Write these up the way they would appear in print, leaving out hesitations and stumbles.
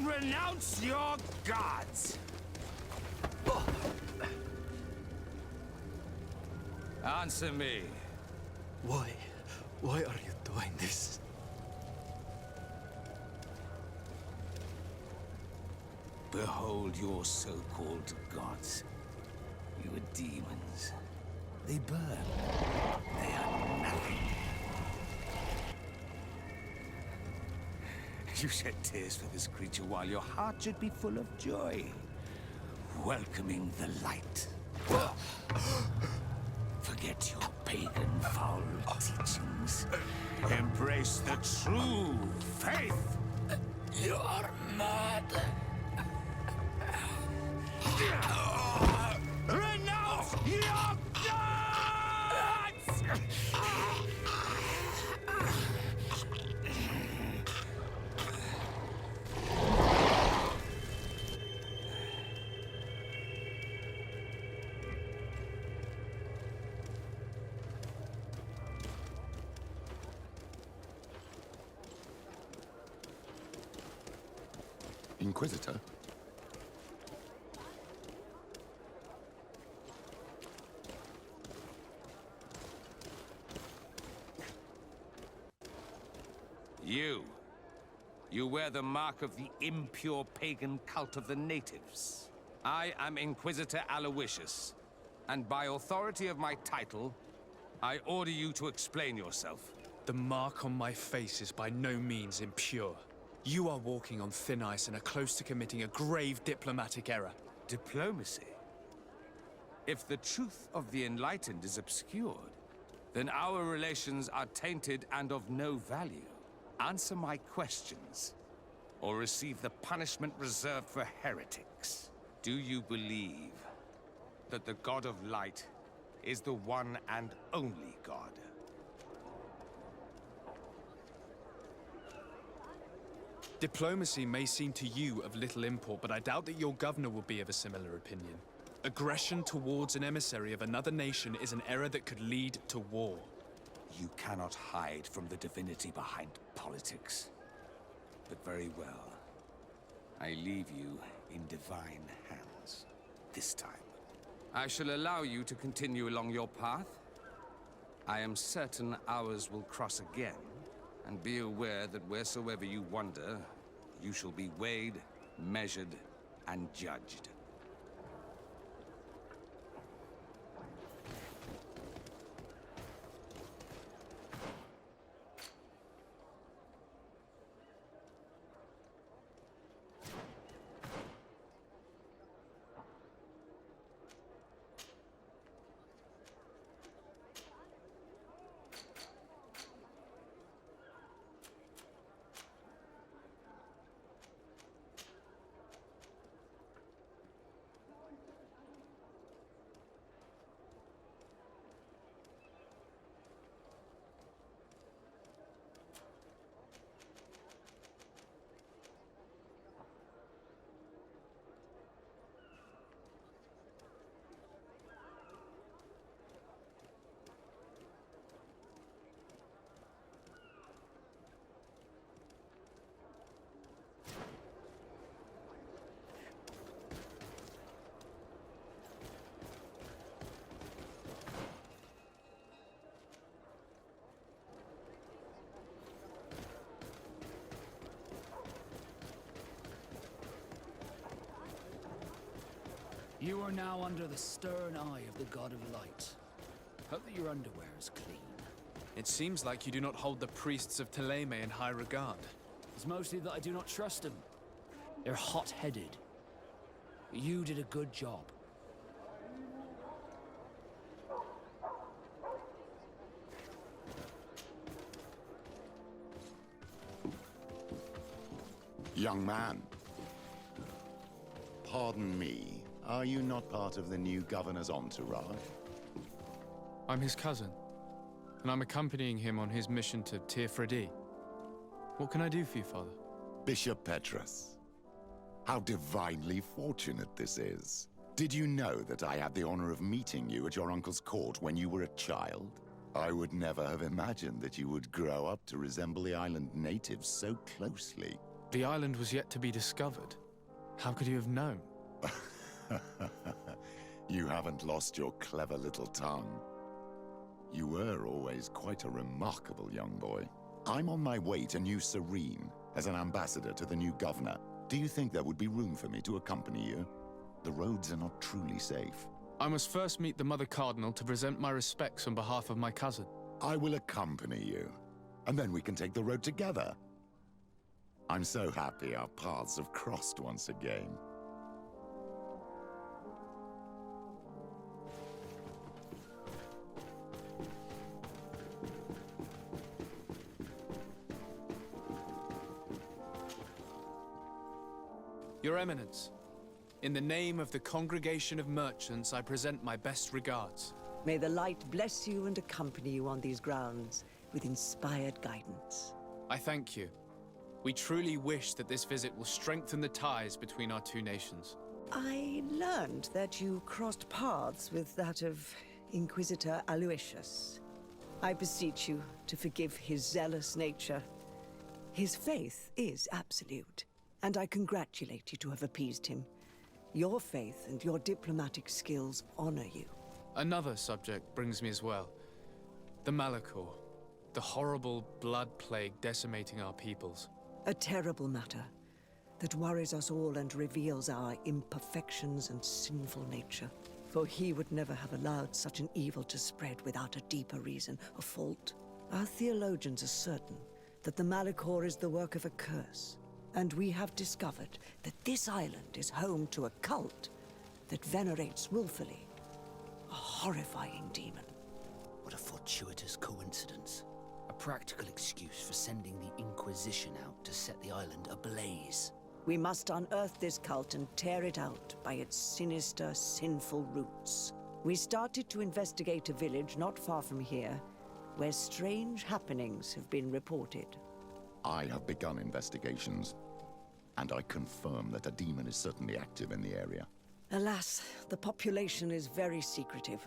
renounce your gods? Answer me. Why? Why are you doing this? Behold your so-called gods. You are demons. They burn. They are nothing. You shed tears for this creature while your heart should be full of joy, welcoming the light. Forget your pagan, foul teachings. Embrace the true faith. You are mad. Renounce your gods! Inquisitor? You wear the mark of the impure pagan cult of the natives. I am Inquisitor Aloysius, and by authority of my title, I order you to explain yourself. The mark on my face is by no means impure. You are walking on thin ice and are close to committing a grave diplomatic error. Diplomacy? If the truth of the Enlightened is obscured, then our relations are tainted and of no value. Answer my questions, or receive the punishment reserved for heretics. Do you believe that the God of Light is the one and only God? Diplomacy may seem to you of little import, but I doubt that your governor will be of a similar opinion. Aggression towards an emissary of another nation is an error that could lead to war. You cannot hide from the divinity behind politics. But very well. I leave you in divine hands. This time. I shall allow you to continue along your path. I am certain ours will cross again. And be aware that wheresoever you wander, you shall be weighed, measured, and judged. You are now under the stern eye of the God of Light. Hope that your underwear is clean. It seems like you do not hold the priests of Thélème in high regard. It's mostly that I do not trust them. They're hot-headed. You did a good job. Young man. Pardon me. Are you not part of the new governor's entourage? I'm his cousin, and I'm accompanying him on his mission to Tir-Fredi. What can I do for you, Father? Bishop Petrus. How divinely fortunate this is. Did you know that I had the honor of meeting you at your uncle's court when you were a child? I would never have imagined that you would grow up to resemble the island natives so closely. The island was yet to be discovered. How could you have known? You haven't lost your clever little tongue. You were always quite a remarkable young boy. I'm on my way to New Serene as an ambassador to the new governor. Do you think there would be room for me to accompany you? The roads are not truly safe. I must first meet the Mother Cardinal to present my respects on behalf of my cousin. I will accompany you, and then we can take the road together. I'm so happy our paths have crossed once again. Your Eminence, in the name of the Congregation of Merchants, I present my best regards. May the light bless you and accompany you on these grounds with inspired guidance. I thank you. We truly wish that this visit will strengthen the ties between our two nations. I learned that you crossed paths with that of Inquisitor Aloysius. I beseech you to forgive his zealous nature. His faith is absolute, and I congratulate you to have appeased him. Your faith and your diplomatic skills honor you. Another subject brings me as well. The Malachor. The horrible blood plague decimating our peoples. A terrible matter that worries us all and reveals our imperfections and sinful nature. For he would never have allowed such an evil to spread without a deeper reason, a fault. Our theologians are certain that the Malachor is the work of a curse, and we have discovered that this island is home to a cult that venerates willfully a horrifying demon. What a fortuitous coincidence. A practical excuse for sending the Inquisition out to set the island ablaze. We must unearth this cult and tear it out by its sinister, sinful roots. We started to investigate a village not far from here, where strange happenings have been reported. I have begun investigations, and I confirm that a demon is certainly active in the area. Alas, the population is very secretive,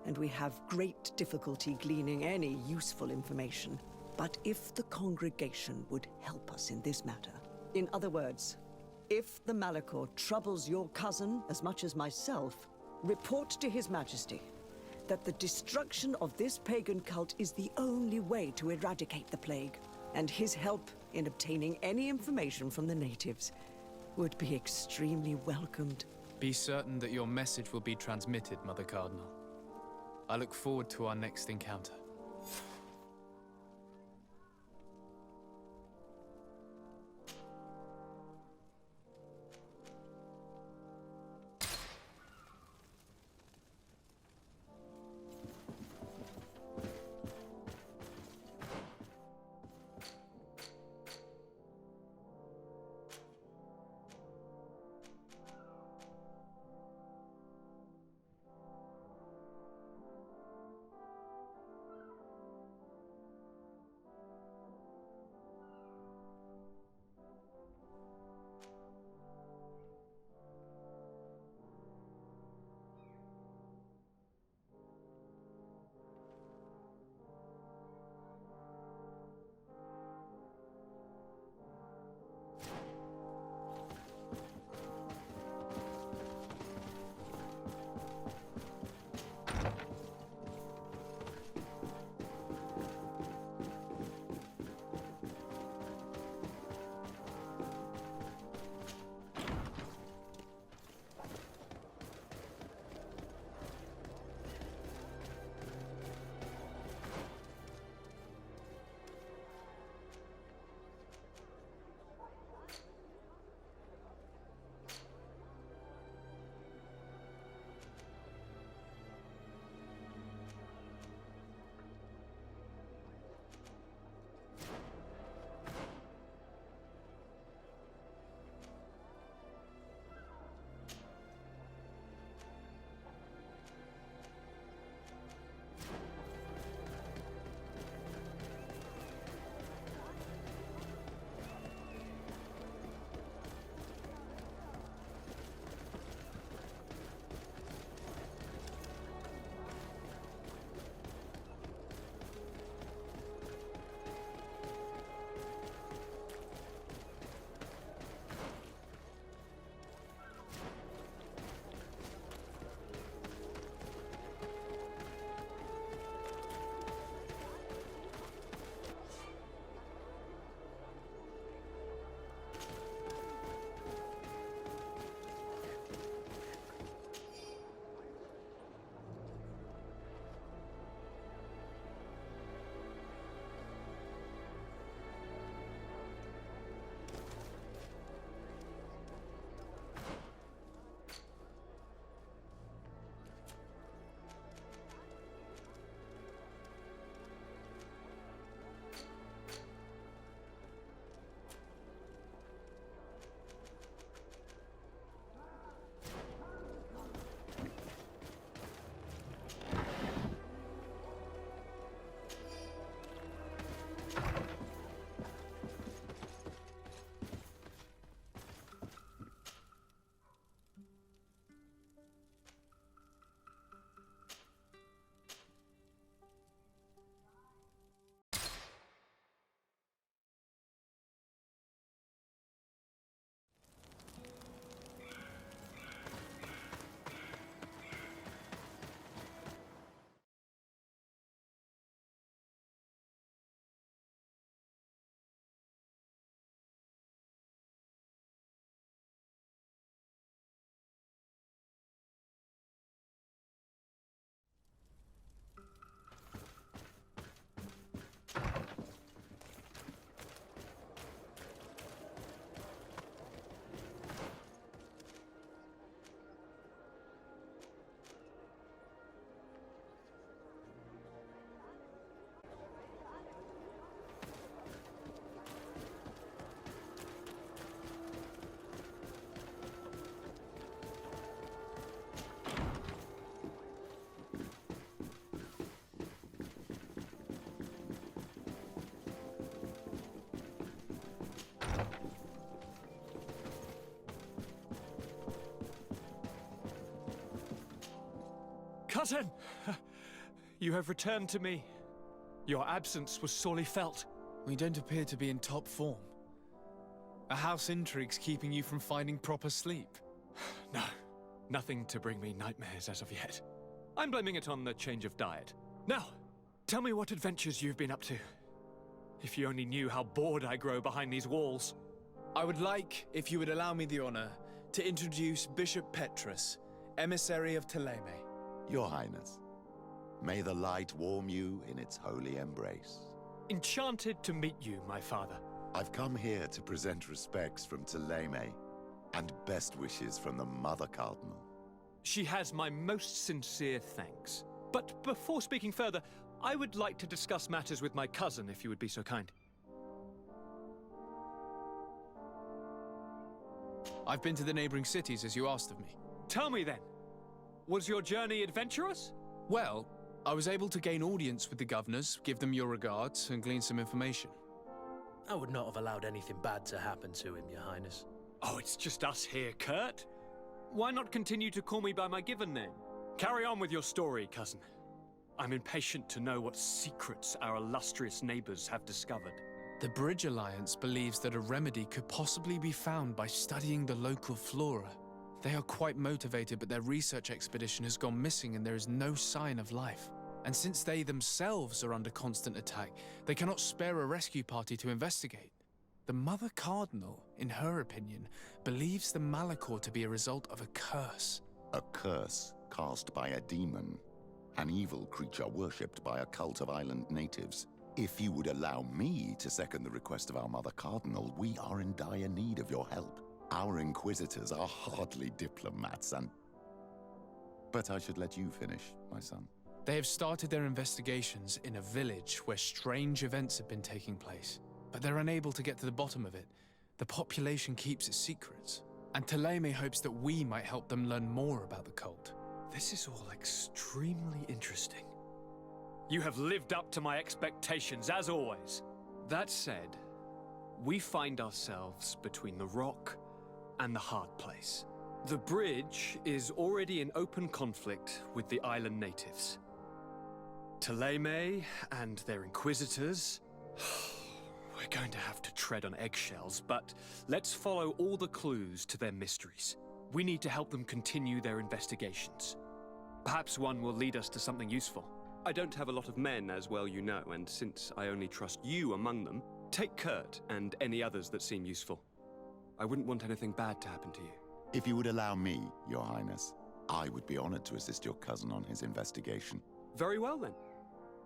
and we have great difficulty gleaning any useful information. But if the congregation would help us in this matter, in other words, if the Malachor troubles your cousin as much as myself, report to His Majesty that the destruction of this pagan cult is the only way to eradicate the plague, and his help in obtaining any information from the natives would be extremely welcomed. Be certain that your message will be transmitted, Mother Cardinal. I look forward to our next encounter. Cousin! You have returned to me. Your absence was sorely felt. We don't appear to be in top form. A house intrigue's keeping you from finding proper sleep. No, nothing to bring me nightmares as of yet. I'm blaming it on the change of diet. Now, tell me what adventures you've been up to. If you only knew how bored I grow behind these walls. I would like, if you would allow me the honor, to introduce Bishop Petrus, emissary of Ptolemy. Your Highness, may the light warm you in its holy embrace. Enchanted to meet you, my father. I've come here to present respects from Ptolemy, and best wishes from the Mother Cardinal. She has my most sincere thanks. But before speaking further, I would like to discuss matters with my cousin, if you would be so kind. I've been to the neighboring cities, as you asked of me. Tell me then, was your journey adventurous? Well, I was able to gain audience with the governors, give them your regards, and glean some information. I would not have allowed anything bad to happen to him, Your Highness. Oh, it's just us here, Kurt. Why not continue to call me by my given name? Carry on with your story, cousin. I'm impatient to know what secrets our illustrious neighbors have discovered. The Bridge Alliance believes that a remedy could possibly be found by studying the local flora. They are quite motivated, but their research expedition has gone missing and there is no sign of life. And since they themselves are under constant attack, they cannot spare a rescue party to investigate. The Mother Cardinal, in her opinion, believes the Malachor to be a result of a curse. A curse cast by a demon, an evil creature worshipped by a cult of island natives. If you would allow me to second the request of our Mother Cardinal, we are in dire need of your help. Our inquisitors are hardly diplomats and... But I should let you finish, my son. They have started their investigations in a village where strange events have been taking place, but they're unable to get to the bottom of it. The population keeps its secrets, and Ptolemy hopes that we might help them learn more about the cult. This is all extremely interesting. You have lived up to my expectations, as always. That said, we find ourselves between the rock and the hard place. The bridge is already in open conflict with the island natives. Ptolemy and their inquisitors... We're going to have to tread on eggshells, but let's follow all the clues to their mysteries. We need to help them continue their investigations. Perhaps one will lead us to something useful. I don't have a lot of men, as well you know, and since I only trust you among them, take Kurt and any others that seem useful. I wouldn't want anything bad to happen to you. If you would allow me, Your Highness, I would be honored to assist your cousin on his investigation. Very well, then.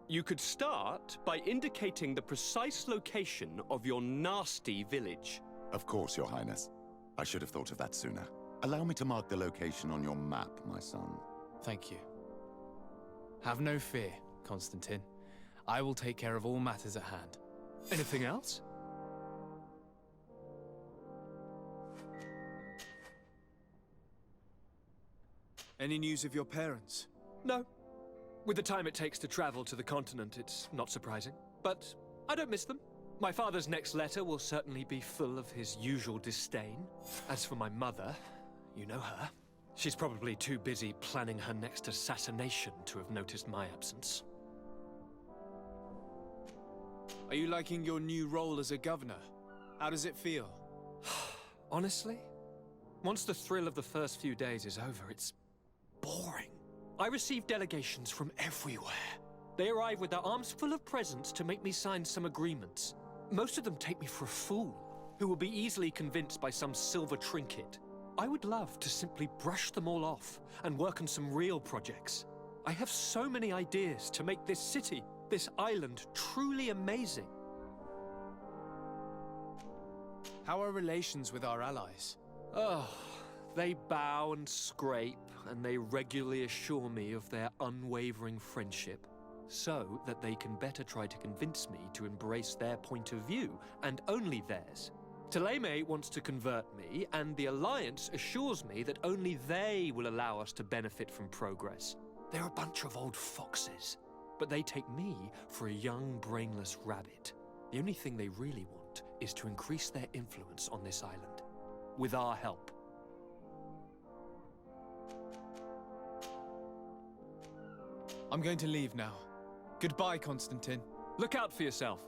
You could start by indicating the precise location of your nasty village. Of course, Your Highness. I should have thought of that sooner. Allow me to mark the location on your map, my son. Thank you. Have no fear, Constantine. I will take care of all matters at hand. Anything else? Any news of your parents? No. With the time it takes to travel to the continent, it's not surprising. But I don't miss them. My father's next letter will certainly be full of his usual disdain. As for my mother, you know her. She's probably too busy planning her next assassination to have noticed my absence. Are you liking your new role as a governor? How does it feel? Honestly, once the thrill of the first few days is over, it's boring. I receive delegations from everywhere. They arrive with their arms full of presents to make me sign some agreements. Most of them take me for a fool, who will be easily convinced by some silver trinket. I would love to simply brush them all off and work on some real projects. I have so many ideas to make this city, this island, truly amazing. How are relations with our allies? Oh, they bow and scrape, and they regularly assure me of their unwavering friendship, so that they can better try to convince me to embrace their point of view, and only theirs. Ptolemy wants to convert me, and the Alliance assures me that only they will allow us to benefit from progress. They're a bunch of old foxes, but they take me for a young, brainless rabbit. The only thing they really want is to increase their influence on this island, with our help. I'm going to leave now. Goodbye, Constantine. Look out for yourself.